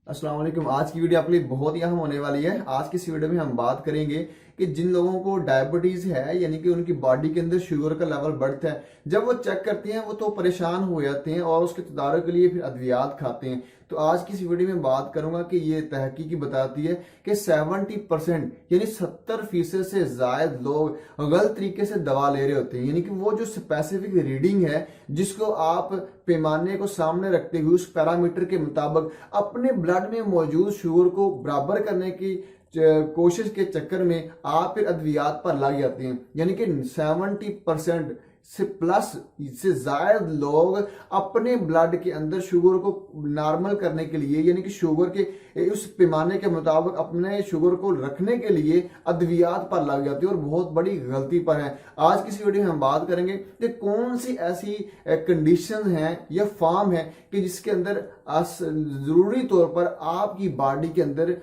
अस्सलाम वालेकुम। आज की वीडियो आपके लिए बहुत ही अहम होने वाली है। आज की इस वीडियो में हम बात करेंगे कि जिन लोगों को डायबिटीज है, यानी कि उनकी बॉडी के अंदर शुगर का लेवल बढ़ता है, जब वो चेक करते हैं वो तो परेशान हो जाते हैं और उसके तदारुक के लिए फिर अद्वियात खाते हैं। तो आज की इस वीडियो में बात करूंगा कि ये तहकीकी बताती है कि 70% यानी 70% से ज्यादा लोग गलत तरीके से दवा ले रहे होते हैं। यानी कि वो जो स्पेसिफिक रीडिंग है जिसको आप पैमाने को सामने रखते हुए उस पैरामीटर के मुताबिक अपने ब्लड में मौजूद शुगर को बराबर करने की कोशिश के चक्कर में आप फिर अद्वियात पर लग जाते हैं। यानी कि 70% से प्लस से ज्यादा लोग अपने ब्लड के अंदर शुगर को नॉर्मल करने के लिए, यानी कि शुगर के उस पैमाने के मुताबिक अपने शुगर को रखने के लिए अद्वियात पर लग जाते हैं और बहुत बड़ी गलती पर है। आज की इस वीडियो में हम बात करेंगे कि कौन सी ऐसी कंडीशन है या फॉर्म है कि जिसके अंदर जरूरी तौर पर आपकी बॉडी के अंदर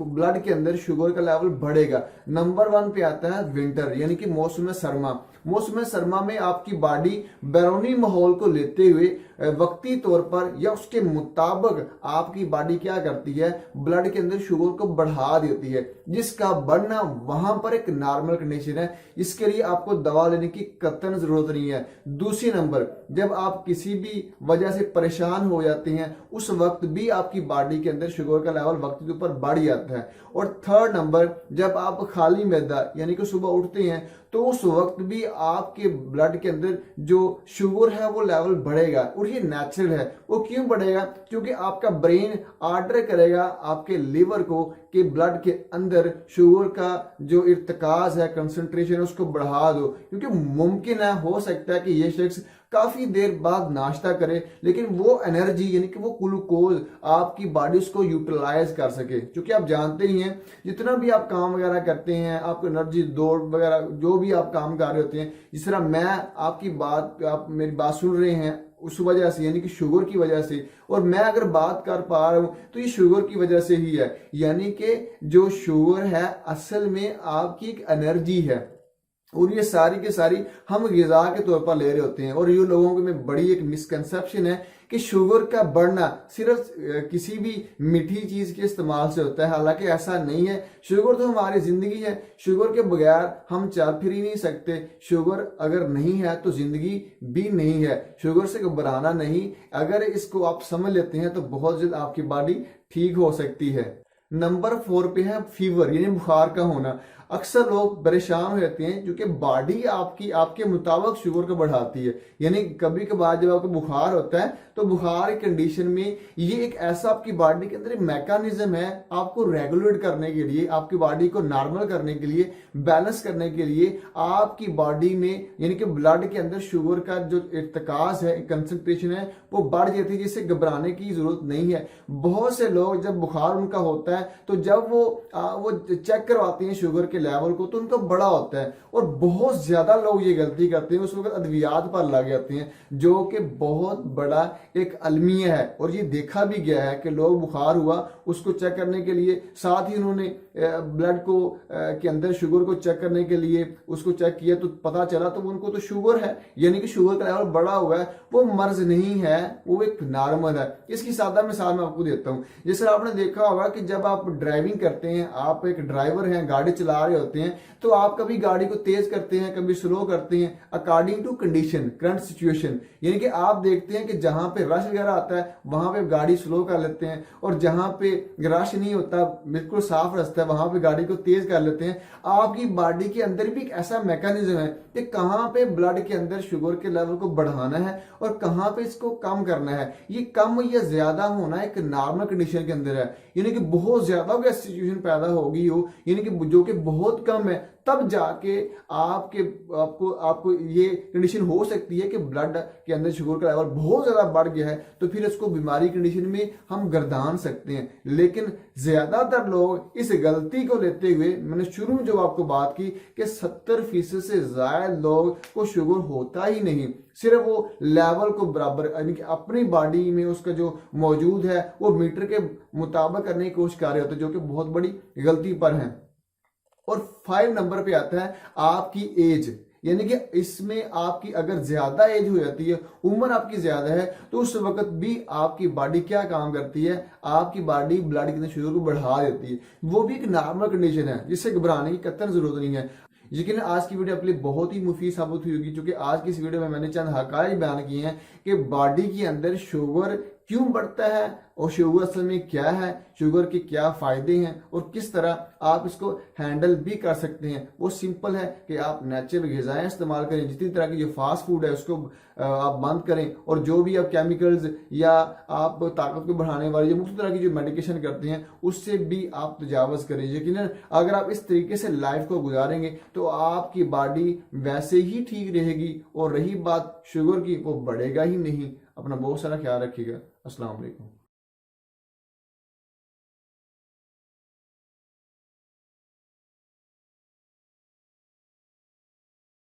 ब्लड के अंदर शुगर का लेवल बढ़ेगा। नंबर 1 पे आता है विंटर, यानी कि मौसम सरमा। मौसम सरमा में आपकी बॉडी बैरूनी माहौल को लेते हुए वक्ती तौर पर या उसके मुताबिक आपकी बॉडी क्या करती है, ब्लड के अंदर शुगर को बढ़ा देती है, जिसका बढ़ना वहां पर एक नॉर्मल कंडीशन है। इसके लिए आपको दवा लेने की कतई जरूरत नहीं है। दूसरी नंबर, जब आप किसी भी वजह से परेशान हो जाते हैं उस वक्त भी आपकी बॉडी के अंदर शुगर का लेवल वक्त के ऊपर बढ़ जाता है। और थर्ड नंबर, जब आप खाली मैदा यानी कि सुबह उठते हैं तो उस वक्त भी आपके ब्लड के अंदर जो शुगर है वो लेवल बढ़ेगा। और ये नेचुरल है। वो क्यों बढ़ेगा? क्योंकि आपका ब्रेन ऑर्डर करेगा आपके लिवर को कि ब्लड के अंदर शुगर का जो इर्तिकाज है, कंसंट्रेशन, उसको बढ़ा दो। क्योंकि मुमकिन है, हो सकता है कि ये शख्स काफी देर बाद नाश्ता करे लेकिन वो एनर्जी यानी कि वो ग्लूकोज आपकी बॉडी उसको यूटिलाइज कर सके। क्योंकि आप जानते ही हैं, जितना भी आप काम वगैरह करते हैं, आपको एनर्जी दौड़ वगैरह जो भी आप काम कर रहे होते हैं, जिस तरह मैं आपकी बात, आप मेरी बात सुन रहे हैं उस वजह से, यानी कि शुगर की वजह से, और मैं अगर बात कर पा रहा हूं तो ये शुगर की वजह से ही है। यानी कि जो शुगर है असल में आपकी एक एनर्जी है और ये सारी की सारी हम गिजा के तौर पर ले रहे होते हैं। और ये लोगों में बड़ी एक मिसकंसेप्शन है कि शुगर का बढ़ना सिर्फ किसी भी मीठी चीज के इस्तेमाल से होता है। हालांकि ऐसा नहीं है। शुगर तो हमारी जिंदगी है। शुगर के बगैर हम चल फिर ही नहीं सकते। शुगर अगर नहीं है तो जिंदगी भी नहीं है। शुगर से घबराना नहीं, अगर इसको आप समझ लेते हैं तो बहुत जल्द आपकी बॉडी ठीक हो सकती है। नंबर 4 पे है फीवर, यानी बुखार का होना। अक्सर लोग परेशान हो जाते हैं क्योंकि बॉडी आपकी आपके मुताबिक शुगर को बढ़ाती है। यानी कभी कभार जब आपको बुखार होता है तो बुखार की कंडीशन में ये एक ऐसा आपकी बॉडी के अंदर एक मैकेनिज्म है आपको रेगुलेट करने के लिए, आपकी बॉडी को नॉर्मल करने के लिए, बैलेंस करने के लिए। आपकी बॉडी में यानी कि ब्लड के अंदर शुगर का जो इर्तिकाज है, कंसंट्रेशन है, वो बढ़ जाती है, जिससे घबराने की जरूरत नहीं है। बहुत से लोग जब बुखार उनका होता है तो जब वो चेक करवाते हैं शुगर के लेवल को तो उनका बड़ा होता है। और बहुत ज्यादा लोग ये गलती करते हैं, उस वक्त अद्वियात पर लग जाते हैं, जो कि बहुत बड़ा एक अलमिया है। और ये देखा भी गया है कि लोग बुखार हुआ उसको चेक करने के लिए, साथ ही उन्होंने ब्लड को के अंदर शुगर को चेक करने के लिए उसको चेक किया तो पता चला तो उनको तो शुगर है, यानी कि शुगर का लेवल बढ़ा हुआ है। वो मर्ज नहीं है, वो एक नॉर्मल है। इसकी सादा मिसाल मैं आपको देता हूँ। जैसे आपने देखा होगा कि जब आप ड्राइविंग करते हैं, आप एक ड्राइवर हैं, गाड़ी चला रहे होते हैं, तो आप कभी गाड़ी को तेज करते हैं, कभी स्लो करते हैं, according to condition, current situation. यानी कि आप देखते हैं कि जहां पे रश वगैरह आता है वहां पे गाड़ी स्लो कर लेते हैं, और जहां पे रश नहीं होता, बिल्कुल साफ रास्ता है, वहां पे गाड़ी को तेज कर लेते हैं। आपकी बॉडी के अंदर भी एक ऐसा मैकेनिज्म है कि कहां पे ब्लड के अंदर शुगर के लेवल को बढ़ाना है और कहां पे इसको कम करना है। ये कम या ज्यादा होना एक नॉर्मल कंडीशन के अंदर है। यानी कि बहुत ज्यादा सिचुएशन पैदा होगी हो, यानी कि जो कि बहुत कम है, तब जाके आपको आपको ये कंडीशन हो सकती है कि ब्लड के अंदर शुगर का लेवल बहुत ज्यादा बढ़ गया है, तो फिर इसको बीमारी कंडीशन में हम गर्दान सकते हैं। लेकिन ज्यादातर लोग इस गलती को लेते हुए, मैंने शुरू में जो आपको बात की कि 70% से ज्यादा लोग को शुगर होता ही नहीं, सिर्फ वो लेवल को बराबर यानी कि अपनी बॉडी में उसका जो मौजूद है वो मीटर के मुताबिक करने की कोशिश कर रहे होते हैं, जो कि बहुत बड़ी गलती पर है। और 5 नंबर पे आता है आपकी एज, यानी कि इसमें आपकी अगर ज्यादा एज हो जाती है, उम्र आपकी ज्यादा है, तो उस वक्त भी आपकी बॉडी क्या काम करती है, आपकी बॉडी ब्लड के अंदर शुगर को बढ़ा देती है। वो भी एक नॉर्मल कंडीशन है जिससे घबराने की कतई जरूरत नहीं है। यकीन आज की वीडियो आपके लिए बहुत ही मुफीद साबित हुई होगी, क्योंकि आज की इस वीडियो में मैंने चंद हकायक बयान किए हैं कि बॉडी के अंदर शुगर क्यों बढ़ता है और शुगर असल में क्या है, शुगर के क्या फायदे हैं और किस तरह आप इसको हैंडल भी कर सकते हैं। वो सिंपल है कि आप नेचुरल ग़िज़ाएं इस्तेमाल करें, जितनी तरह की जो फास्ट फूड है उसको आप बंद करें, और जो भी आप केमिकल्स या आप ताकत को बढ़ाने वाली जो मुख्तलिफ तरह की जो मेडिकेशन करते हैं उससे भी आप तजावज़ करें। यकीनन अगर आप इस तरीके से लाइफ को गुजारेंगे तो आपकी बॉडी वैसे ही ठीक रहेगी, और रही बात शुगर की, वो बढ़ेगा ही नहीं। अपना बहुत सारा ख्याल रखिएगा। अस्सलाम वालेकुम।